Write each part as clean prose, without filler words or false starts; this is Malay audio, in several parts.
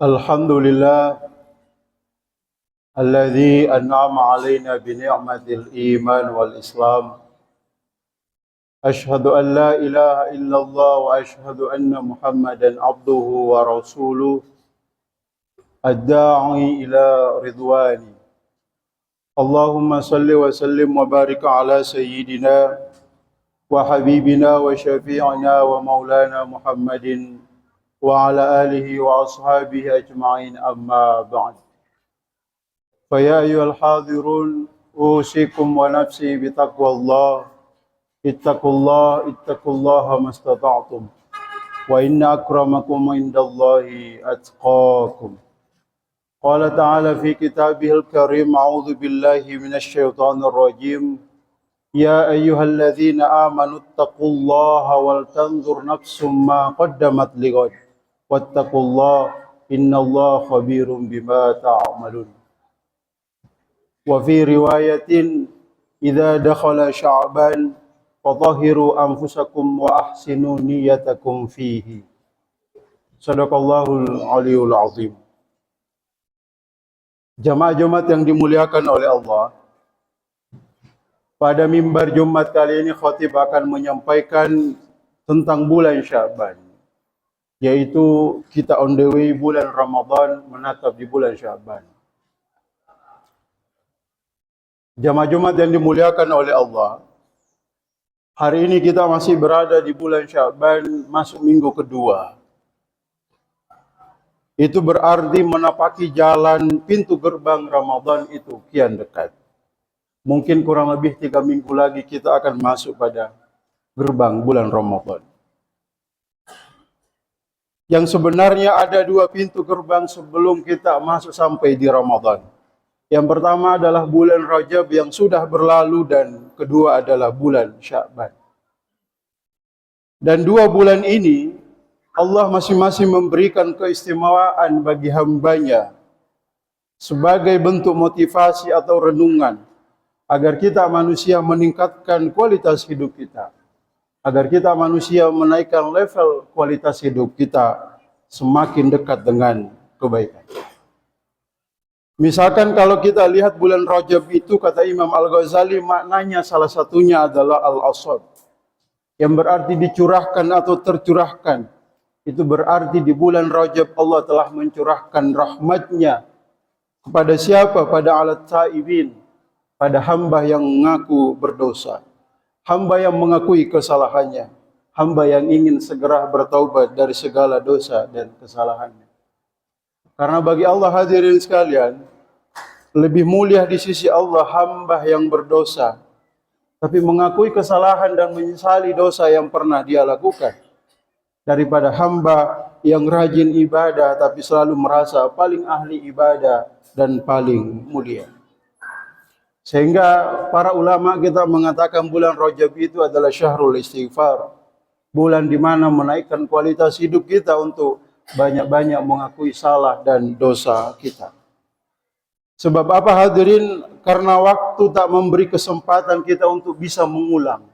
Alhamdulillah alladzi an'ama alaina bi ni'matil iman wal islam. Ashhadu an la ilaha illallah wa ashhadu anna Muhammadan abduhu wa rasuluh ad-da'i ila ridwani. Allahumma salli wa sallim wa barik ala sayyidina wa habibina wa syafi'ina wa maulana Muhammadin wa ala alihi wa ashabihi ajma'in amma ba'd. Faya ayyuhal hadirun usikum wa nafsi bitaqwallah. Ittaqullaha mastata'tum. Wa inna akramakum indallahi atqakum. Qala ta'ala fi kitabihil karim, a'udzu billahi minasy syaithanir rajim. Ya ayyuhalladzina amanu ittaqullaha wal tanzur nafsum ma qaddamat lighad. Wattaqullaha innallaha khabirum bima ta'malun. Wa fi riwayatin idza dakhala sya'ban fatahhiru anfusakum wa ahsinu niyatakum fihi. Shadaqallahul aliyul azim. Jamaah Jumat yang dimuliakan oleh Allah, pada mimbar Jumat kali ini khatib akan menyampaikan tentang bulan Sya'ban, yaitu kita on the way bulan Ramadan, menatap di bulan Sya'ban. Jamaah Jumat yang dimuliakan oleh Allah, hari ini kita masih berada di bulan Sya'ban, masuk minggu kedua. Itu berarti menapaki jalan pintu gerbang Ramadan itu kian dekat. Mungkin kurang lebih 3 minggu lagi kita akan masuk pada gerbang bulan Ramadan. Yang sebenarnya ada 2 pintu gerbang sebelum kita masuk sampai di Ramadan. Yang pertama adalah bulan Rajab yang sudah berlalu, dan kedua adalah bulan Sya'ban. Dan 2 bulan ini Allah masing-masing memberikan keistimewaan bagi hambanya sebagai bentuk motivasi atau renungan agar kita manusia meningkatkan kualitas hidup kita, agar kita manusia menaikkan level kualitas hidup kita semakin dekat dengan kebaikan. Misalkan kalau kita lihat bulan Rajab itu, kata Imam Al-Ghazali, maknanya salah satunya adalah al-asad, yang berarti dicurahkan atau tercurahkan. Itu berarti di bulan Rajab Allah telah mencurahkan rahmatnya kepada siapa? Pada alat taibin, pada hamba yang mengaku berdosa, hamba yang mengakui kesalahannya, hamba yang ingin segera bertaubat dari segala dosa dan kesalahannya. Karena bagi Allah, hadirin sekalian, lebih mulia di sisi Allah hamba yang berdosa tapi mengakui kesalahan dan menyesali dosa yang pernah dia lakukan, daripada hamba yang rajin ibadah tapi selalu merasa paling ahli ibadah dan paling mulia. Sehingga para ulama kita mengatakan bulan Rajab itu adalah syahrul istighfar, bulan di mana menaikkan kualitas hidup kita untuk banyak-banyak mengakui salah dan dosa kita. Sebab apa, hadirin? Karena waktu tak memberi kesempatan kita untuk bisa mengulang,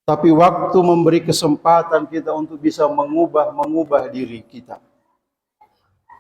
tapi waktu memberi kesempatan kita untuk bisa mengubah diri kita.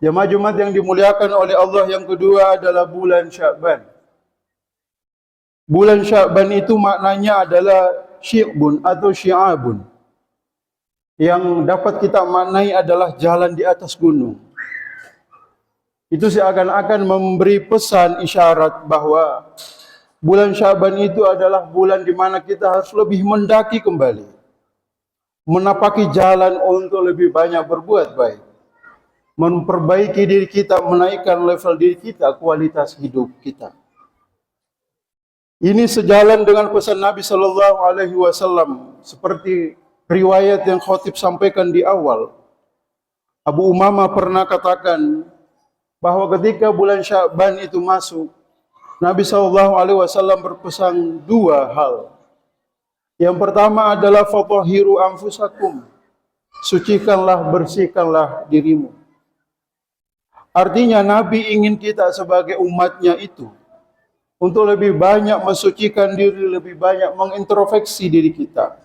Jemaah Jumat yang dimuliakan oleh Allah, yang kedua adalah bulan Sya'ban. Bulan Sya'ban itu maknanya adalah syi'bun atau syi'abun, yang dapat kita maknai adalah jalan di atas gunung. Itu seakan-akan memberi pesan isyarat bahwa bulan Sya'ban itu adalah bulan di mana kita harus lebih mendaki kembali, menapaki jalan untuk lebih banyak berbuat baik, memperbaiki diri kita, menaikkan level diri kita, kualitas hidup kita. Ini sejalan dengan pesan Nabi Sallallahu Alaihi Wasallam, seperti riwayat yang khatib sampaikan di awal. Abu Umamah pernah katakan bahwa ketika bulan Sya'ban itu masuk, Nabi SAW berpesan 2 hal. Yang pertama adalah fatahhiru anfusakum, sucikanlah, bersihkanlah dirimu. Artinya Nabi ingin kita sebagai umatnya itu untuk lebih banyak mensucikan diri, lebih banyak mengintrospeksi diri kita,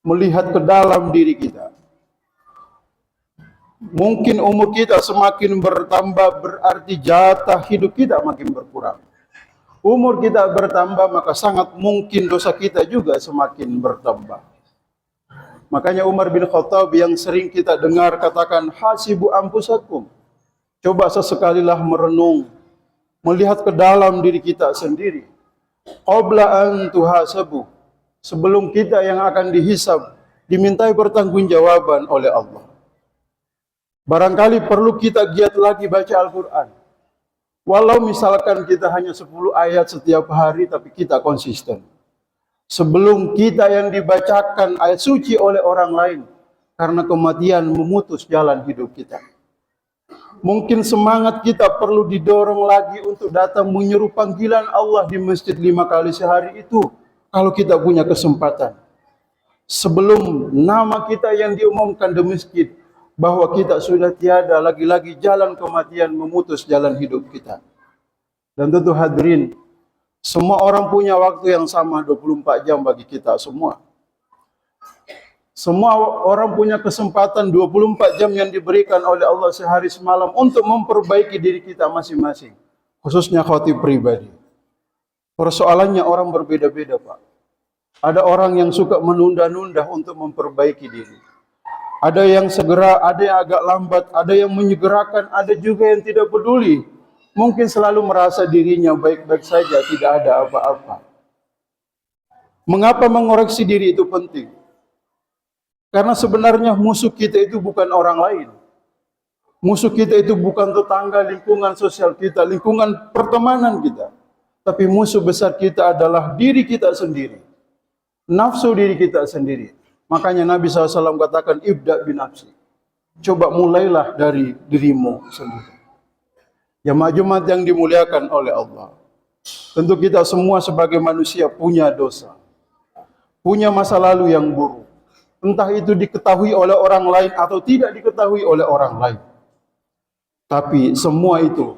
melihat ke dalam diri kita. Mungkin umur kita semakin bertambah berarti jatah hidup kita makin berkurang. Umur kita bertambah maka sangat mungkin dosa kita juga semakin bertambah. Makanya Umar bin Khattab yang sering kita dengar katakan, hasibu anfusakum. Coba sesekalilah merenung, melihat ke dalam diri kita sendiri. Qabla an tuhasabu. Sebelum kita yang akan dihisab, dimintai pertanggungjawaban oleh Allah. Barangkali perlu kita giat lagi baca Al-Quran. Walau misalkan kita hanya 10 ayat setiap hari, tapi kita konsisten. Sebelum kita yang dibacakan ayat suci oleh orang lain, karena kematian memutus jalan hidup kita. Mungkin semangat kita perlu didorong lagi untuk datang menyeru panggilan Allah di masjid 5 kali sehari itu, kalau kita punya kesempatan. Sebelum nama kita yang diumumkan di masjid, bahwa kita sudah tiada lagi-lagi jalan kematian memutus jalan hidup kita. Dan tentu hadirin, semua orang punya waktu yang sama 24 jam bagi kita semua. Semua orang punya kesempatan 24 jam yang diberikan oleh Allah sehari semalam untuk memperbaiki diri kita masing-masing. Khususnya khatib pribadi. Persoalannya orang berbeda-beda, Pak. Ada orang yang suka menunda-nunda untuk memperbaiki diri. Ada yang segera, ada yang agak lambat, ada yang menyegerakan, ada juga yang tidak peduli. Mungkin selalu merasa dirinya baik-baik saja, tidak ada apa-apa. Mengapa mengoreksi diri itu penting? Karena sebenarnya musuh kita itu bukan orang lain. Musuh kita itu bukan tetangga, lingkungan sosial kita, lingkungan pertemanan kita. Tapi musuh besar kita adalah diri kita sendiri. Nafsu diri kita sendiri. Makanya Nabi SAW katakan, ibda binafsi. Coba mulailah dari dirimu sendiri. Jemaah Jumat yang dimuliakan oleh Allah. Tentu kita semua sebagai manusia punya dosa. Punya masa lalu yang buruk. Entah itu diketahui oleh orang lain atau tidak diketahui oleh orang lain. Tapi semua itu,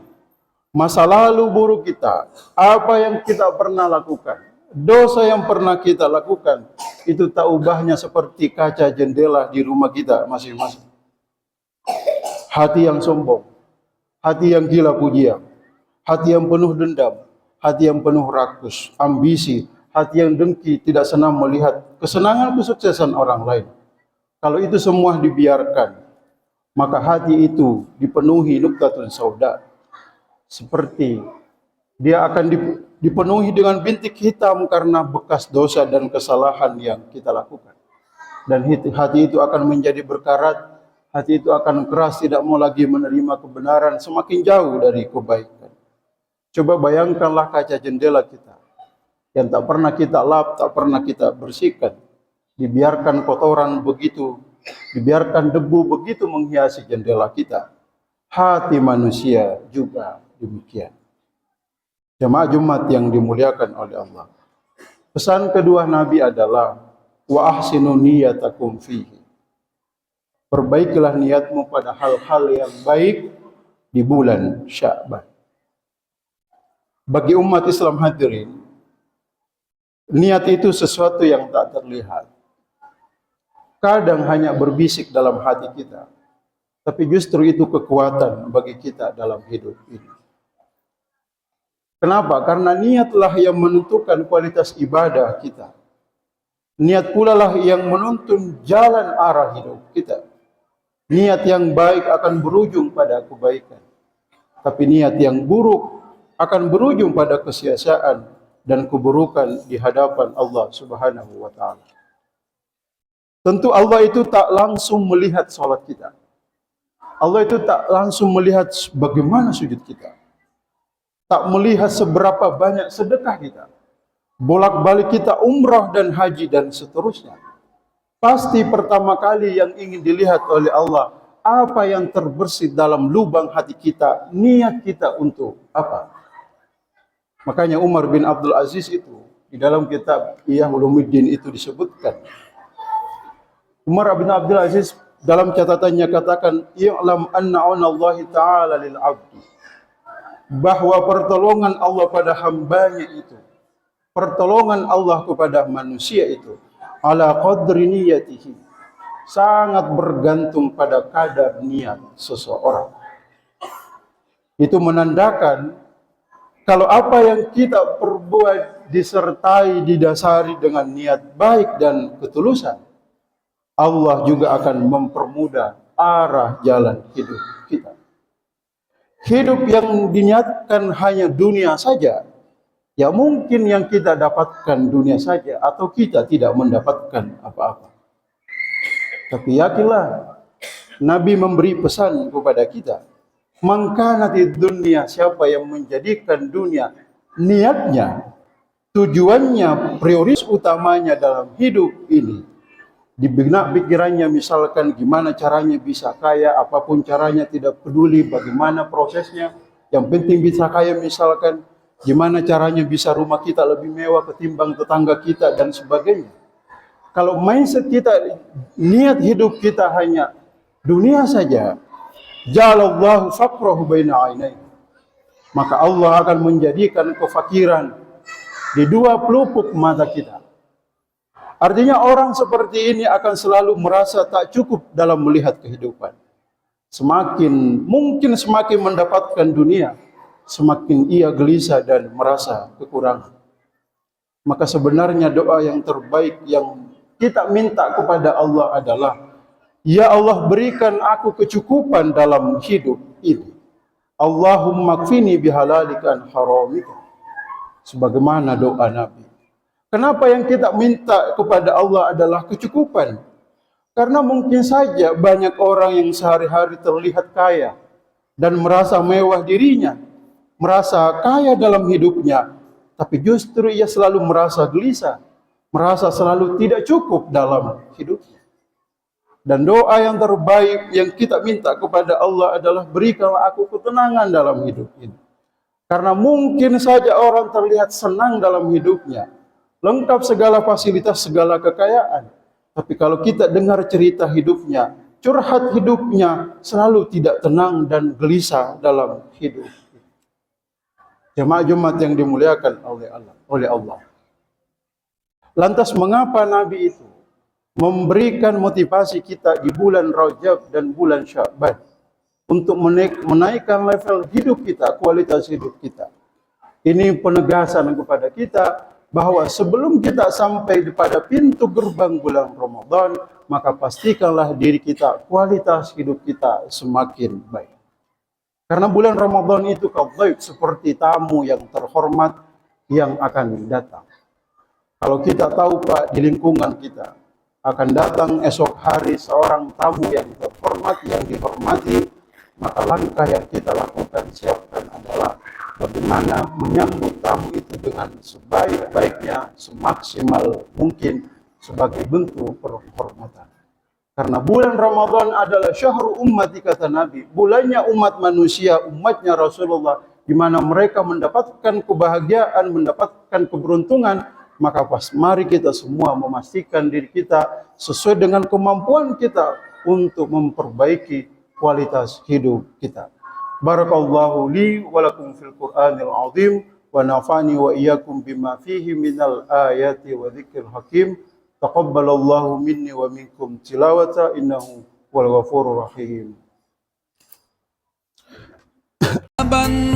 masa lalu buruk kita, apa yang kita pernah lakukan, dosa yang pernah kita lakukan, itu tak ubahnya seperti kaca jendela di rumah kita masing-masing. Hati yang sombong, hati yang gila pujian, hati yang penuh dendam, hati yang penuh rakus, ambisi, hati yang dengki, tidak senang melihat kesenangan kesuksesan orang lain. Kalau itu semua dibiarkan, maka hati itu dipenuhi nuktatun sauda. Seperti dia akan dipenuhi dengan bintik hitam karena bekas dosa dan kesalahan yang kita lakukan. Dan hati itu akan menjadi berkarat, hati itu akan keras, tidak mau lagi menerima kebenaran, semakin jauh dari kebaikan. Coba bayangkanlah kaca jendela kita, yang tak pernah kita lap, tak pernah kita bersihkan. Dibiarkan kotoran begitu, dibiarkan debu begitu menghiasi jendela kita. Hati manusia juga demikian. Jemaah Jumat yang dimuliakan oleh Allah. Pesan kedua Nabi adalah wa ahsinu niyatakum fihi. Perbaikilah niatmu pada hal-hal yang baik di bulan Sya'ban. Bagi umat Islam hadirin, niat itu sesuatu yang tak terlihat. Kadang hanya berbisik dalam hati kita, tapi justru itu kekuatan bagi kita dalam hidup ini. Kenapa? Karena niatlah yang menentukan kualitas ibadah kita. Niat pula lah yang menuntun jalan arah hidup kita. Niat yang baik akan berujung pada kebaikan. Tapi niat yang buruk akan berujung pada kesia-siaan dan keburukan di hadapan Allah Subhanahu wa taala. Tentu Allah itu tak langsung melihat salat kita. Allah itu tak langsung melihat bagaimana sujud kita. Tak melihat seberapa banyak sedekah kita. Bolak-balik kita umrah dan haji dan seterusnya. Pasti pertama kali yang ingin dilihat oleh Allah, apa yang terbersit dalam lubang hati kita, niat kita untuk apa? Makanya Umar bin Abdul Aziz itu, di dalam kitab Ihya Ulumuddin itu disebutkan. Umar bin Abdul Aziz dalam catatannya katakan, "I'lam anna Allahi ta'ala lil 'abdi." Bahwa pertolongan Allah pada hambanya itu, pertolongan Allah kepada manusia itu, ala qadri niyatihi, sangat bergantung pada kadar niat seseorang. Itu menandakan kalau apa yang kita perbuat disertai didasari dengan niat baik dan ketulusan, Allah juga akan mempermudah arah jalan hidup kita. Hidup yang diniatkan hanya dunia saja, ya mungkin yang kita dapatkan dunia saja atau kita tidak mendapatkan apa-apa. Tapi yakinlah, Nabi memberi pesan kepada kita, man kanatid dunya, siapa yang menjadikan dunia niatnya, tujuannya, prioritas utamanya dalam hidup ini, di benak pikirannya misalkan gimana caranya bisa kaya, apapun caranya tidak peduli bagaimana prosesnya, yang penting bisa kaya misalkan, gimana caranya bisa rumah kita lebih mewah ketimbang tetangga kita dan sebagainya. Kalau mindset kita, niat hidup kita hanya dunia saja, jalallahu faqrahu baina ainai, maka Allah akan menjadikan kefakiran di dua pelupuk mata kita. Artinya orang seperti ini akan selalu merasa tak cukup dalam melihat kehidupan. Semakin mendapatkan dunia, semakin ia gelisah dan merasa kekurangan. Maka sebenarnya doa yang terbaik yang kita minta kepada Allah adalah, ya Allah, berikan aku kecukupan dalam hidup ini. Allahumma kfini bihalalika an haramika. Sebagaimana doa Nabi. Kenapa yang kita minta kepada Allah adalah kecukupan? Karena mungkin saja banyak orang yang sehari-hari terlihat kaya dan merasa mewah dirinya, merasa kaya dalam hidupnya, tapi justru ia selalu merasa gelisah, merasa selalu tidak cukup dalam hidupnya. Dan doa yang terbaik yang kita minta kepada Allah adalah, berikanlah aku ketenangan dalam hidup ini. Karena mungkin saja orang terlihat senang dalam hidupnya, lengkap segala fasilitas, segala kekayaan. Tapi kalau kita dengar cerita hidupnya, curhat hidupnya, selalu tidak tenang dan gelisah dalam hidup. Jemaah-jemaat yang dimuliakan oleh Allah. Lantas mengapa Nabi itu memberikan motivasi kita di bulan Rajab dan bulan Sya'ban untuk menaikkan level hidup kita, kualitas hidup kita? Ini penegasan kepada kita bahwa sebelum kita sampai pada pintu gerbang bulan Ramadan, maka pastikanlah diri kita, kualitas hidup kita semakin baik. Karena bulan Ramadan itu kadzaib, seperti tamu yang terhormat yang akan datang. Kalau kita tahu Pak, di lingkungan kita akan datang esok hari seorang tamu yang terhormat, yang dihormati, maka langkah yang kita lakukan, siapkan adalah bagaimana menyambut tamu itu dengan sebaik-baiknya, semaksimal mungkin sebagai bentuk penghormatan. Karena bulan Ramadan adalah syahrul ummati, kata Nabi, bulannya umat manusia, umatnya Rasulullah, di mana mereka mendapatkan kebahagiaan, mendapatkan keberuntungan. Maka mari kita semua memastikan diri kita sesuai dengan kemampuan kita untuk memperbaiki kualitas hidup kita. Barakallahu li wa lakum fil Qur'anil azim wa nafani wa iyyakum bima fihi minal ayati wa dzikril hakim. Taqabbalallahu minni wa minkum tilawata innahu wal ghafurur rahim.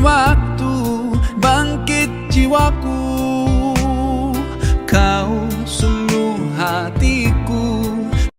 Waktu bangkit jiwaku